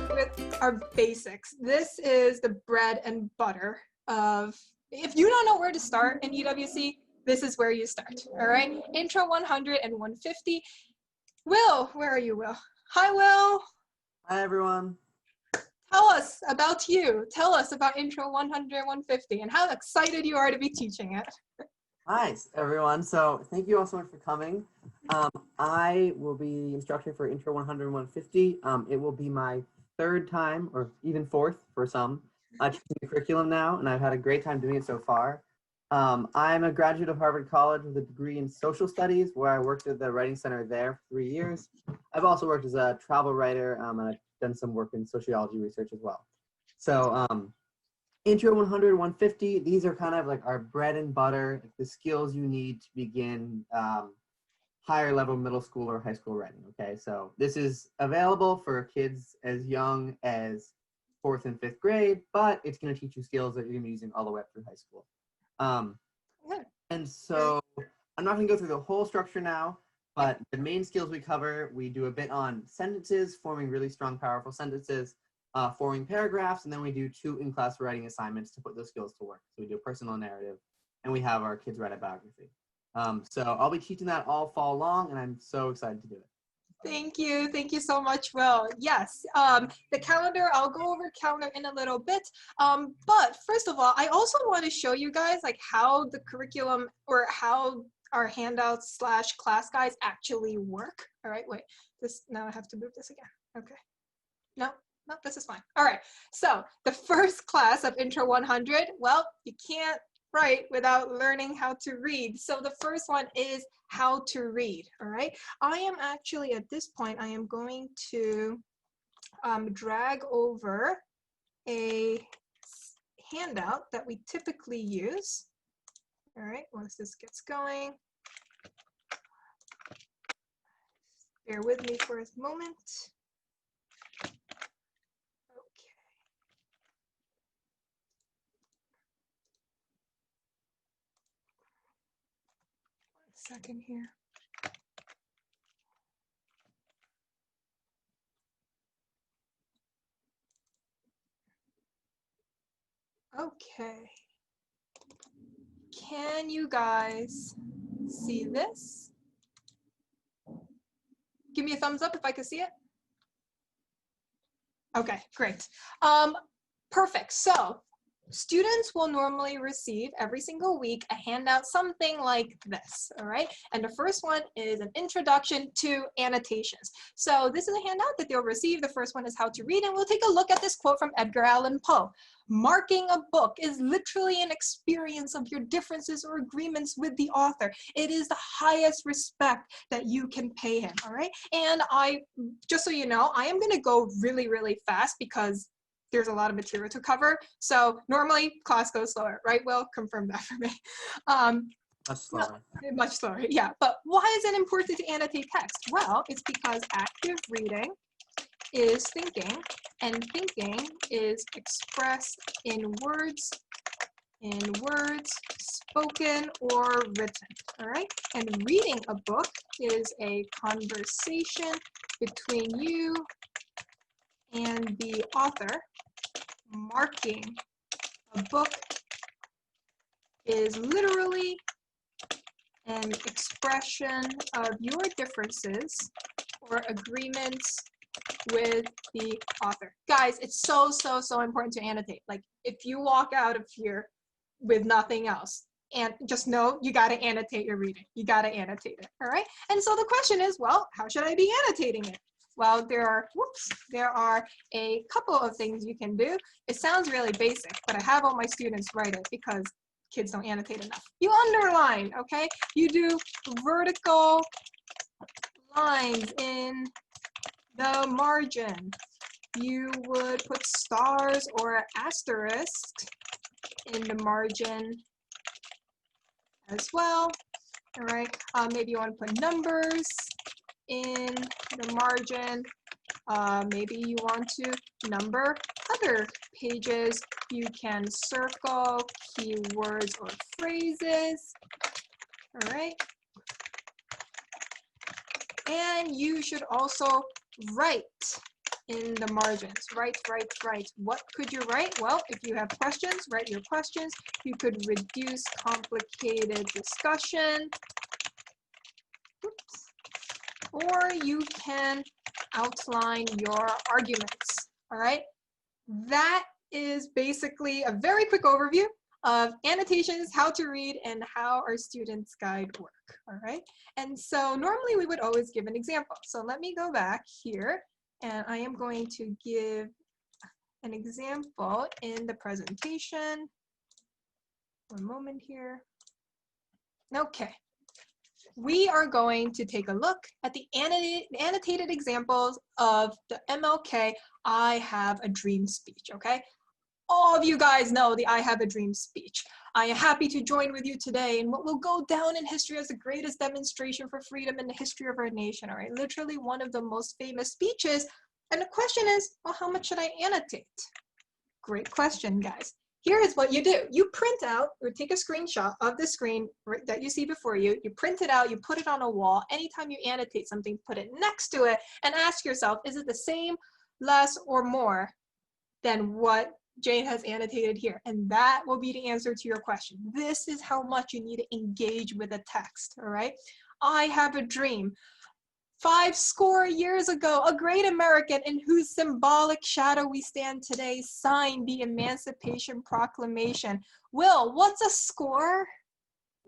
start with our basics. This is the bread and butter of, if you don't know where to start in EWC, this is where you start, all right? Intro 100 and 150. Will, where are you, Will? Hi, Will. Hi, everyone. Tell us about you. Tell us about Intro 100 and 150 and how excited you are to be teaching it. Hi, everyone. So thank you all so much for coming. I will be instructing for Intro 100 and 150. It will be my third time, or even fourth for some, teaching the curriculum now, and I've had a great time doing it so far. I'm a graduate of Harvard College with a degree in social studies, where I worked at the Writing Center there for 3 years. I've also worked as a travel writer, and I've done some work in sociology research as well. So Intro 100, 150, these are kind of like our bread and butter, the skills you need to begin higher level middle school or high school writing, okay? So this is available for kids as young as 4th and 5th grade, but it's gonna teach you skills that you're gonna be using all the way up through high school. And so I'm not gonna go through the whole structure now, but the main skills we cover, we do a bit on sentences, forming really strong, powerful sentences, forming paragraphs, and then we do 2 in-class writing assignments to put those skills to work. So we do a personal narrative, and we have our kids write a biography. So I'll be teaching that all fall long, and I'm so excited to do it. Thank you so much, Will. Yes, the calendar, I'll go over calendar in a little bit, but first of all, I also want to show you guys like how the curriculum or how our handouts / class guides actually work. All right, wait, now I have to move this again. Okay, no, this is fine. All right, so the first class of Intro 100, well, you can't write without learning how to read. So the first one is how to read, all right? I am actually, at this point, I am going to drag over a handout that we typically use. All right, once this gets going. Bear with me for a moment. Second here. Okay. Can you guys see this? Give me a thumbs up if I can see it. Okay, great. Perfect. So students will normally receive every single week a handout, something like this, all right? And the first one is an introduction to annotations. So this is a handout that they'll receive. The first one is how to read, and we'll take a look at this quote from Edgar Allan Poe. Marking a book is literally an experience of your differences or agreements with the author. It is the highest respect that you can pay him, all right? And just so you know, I am gonna go really, really fast because there's a lot of material to cover. So normally class goes slower, right? Will, confirm that for me. Much slower. Much slower, yeah. But why is it important to annotate text? Well, it's because active reading is thinking, and thinking is expressed in words, spoken or written, all right? And reading a book is a conversation between you and the author. Marking a book is literally an expression of your differences or agreements with the author. Guys, it's so important to annotate. Like if you walk out of here with nothing else, and just know you got to annotate your reading. You got to annotate it, all right? And so the question is, well, how should I be annotating it? Well, there are a couple of things you can do. It sounds really basic, but I have all my students write it because kids don't annotate enough. You underline, okay? You do vertical lines in the margin. You would put stars or asterisks in the margin as well, all right? Maybe you want to put numbers in the margin. Maybe you want to number other pages. You can circle keywords or phrases, all right? And you should also write in the margins. Write. What could you write? Well, if you have questions, write your questions. You could reduce complicated discussion. Oops. Or you can outline your arguments. All right. That is basically a very quick overview of annotations, how to read, and how our students' guide work. All right. And so normally we would always give an example. So let me go back here, and I am going to give an example in the presentation. One moment here. Okay. We are going to take a look at the annotated examples of the MLK I Have a Dream speech, okay? All of you guys know the I Have a Dream speech. I am happy to join with you today in what will go down in history as the greatest demonstration for freedom in the history of our nation, all right? Literally one of the most famous speeches. And the question is, well, how much should I annotate? Great question, guys. Here is what you do. You print out or take a screenshot of the screen that you see before you. You print it out, you put it on a wall. Anytime you annotate something, put it next to it and ask yourself, is it the same, less, or more than what Jane has annotated here? And that will be the answer to your question. This is how much you need to engage with the text, all right? I have a dream. 50 years ago, a great American in whose symbolic shadow we stand today signed the Emancipation Proclamation. Will, what's a score?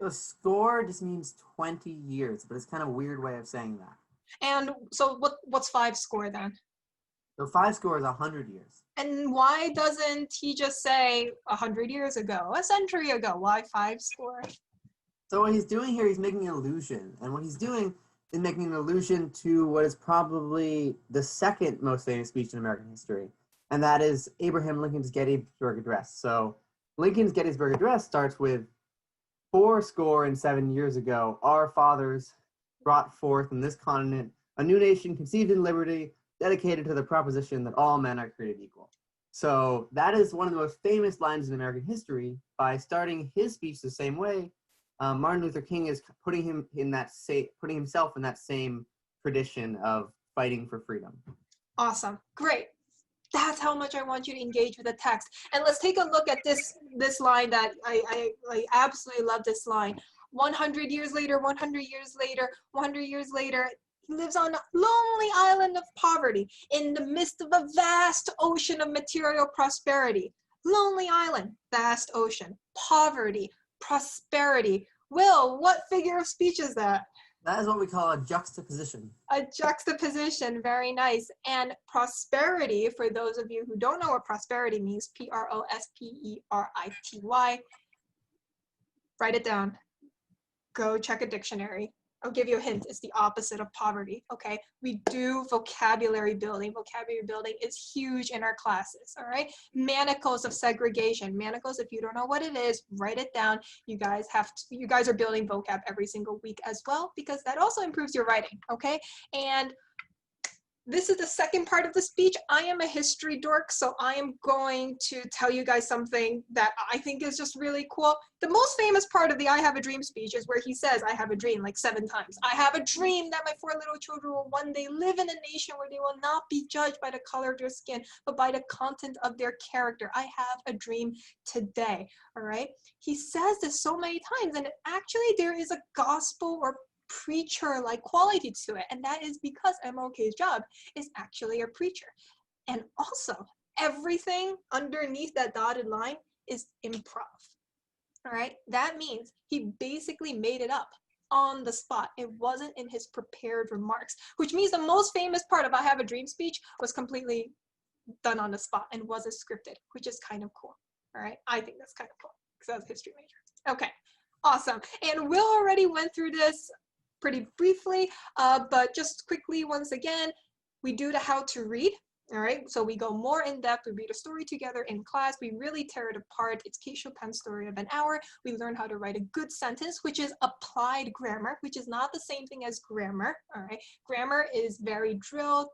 A score just means 20 years, but it's kind of a weird way of saying that. And so what's 5 score then? So 5 score is 100 years. And why doesn't he just say 100 years ago, a century ago? Why 5 score? So what he's doing here, he's making an allusion. And what he's doing is making an allusion to what is probably the second most famous speech in American history. And that is Abraham Lincoln's Gettysburg Address. So Lincoln's Gettysburg Address starts with 7 years ago, our fathers brought forth in this continent a new nation conceived in liberty, dedicated to the proposition that all men are created equal. So that is one of the most famous lines in American history. By starting his speech the same way, Martin Luther King is putting himself in that same tradition of fighting for freedom. Awesome, great. That's how much I want you to engage with the text. And let's take a look at this line that I absolutely love this line. 100 years later, 100 years later, 100 years later, he lives on a lonely island of poverty in the midst of a vast ocean of material prosperity. Lonely island, vast ocean, poverty, prosperity. Will, what figure of speech is that? That is what we call a juxtaposition. A juxtaposition, very nice. And prosperity, for those of you who don't know what prosperity means, prosperity. Write it down. Go check a dictionary. I'll give you a hint. It's the opposite of poverty, okay? We do vocabulary building. Vocabulary building is huge in our classes, all right? Manacles of segregation. Manacles, if you don't know what it is, write it down. You guys are building vocab every single week as well, because that also improves your writing, okay? And this is the second part of the speech. I am a history dork, so I am going to tell you guys something that I think is just really cool. The most famous part of the I Have a Dream speech is where he says, I have a dream, like 7 times. I have a dream that my 4 little children will one day live in a nation where they will not be judged by the color of their skin, but by the content of their character. I have a dream today, all right? He says this so many times, and actually there is a gospel or preacher-like quality to it, and that is because MLK's job is actually a preacher. And also, everything underneath that dotted line is improv. All right, that means he basically made it up on the spot. It wasn't in his prepared remarks, which means the most famous part of I Have a Dream speech was completely done on the spot and wasn't scripted, which is kind of cool. All right, I think that's kind of cool because I was a history major. Okay, awesome. And Will already went through this pretty briefly, but just quickly once again, we do the how to read. All right, so we go more in depth. We read a story together in class. We really tear it apart. It's Kate Chopin's story of an hour. We learn how to write a good sentence, which is applied grammar, which is not the same thing as grammar. All right, grammar is very drill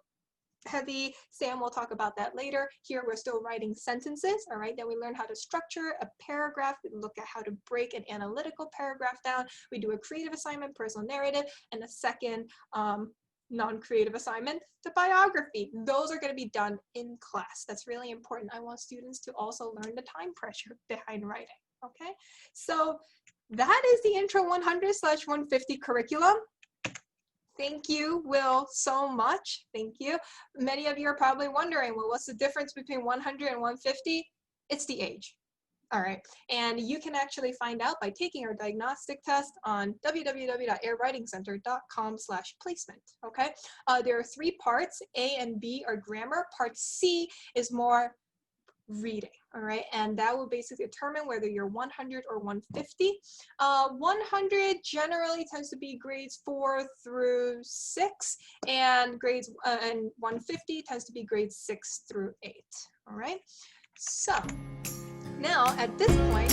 heavy. Sam will talk about that later. Here we're still writing sentences. All right, then we learn how to structure a paragraph. We look at how to break an analytical paragraph down. We do a creative assignment, personal narrative, and a second non-creative assignment, the biography. Those are going to be done in class. That's really important. I want students to also learn the time pressure behind writing, okay? So that is the Intro 100/150 curriculum. Thank you, Will, so much. Thank you. Many of you are probably wondering, well, what's the difference between 100 and 150? It's the age. All right, and you can actually find out by taking our diagnostic test on www.airwritingcenter.com/placement, okay? There are 3 parts. A and B are grammar. Part C is more reading, all right? And that will basically determine whether you're 100 or 150. 100 generally tends to be grades 4 through 6, and and 150 tends to be grades 6 through 8, all right? So now, at this point,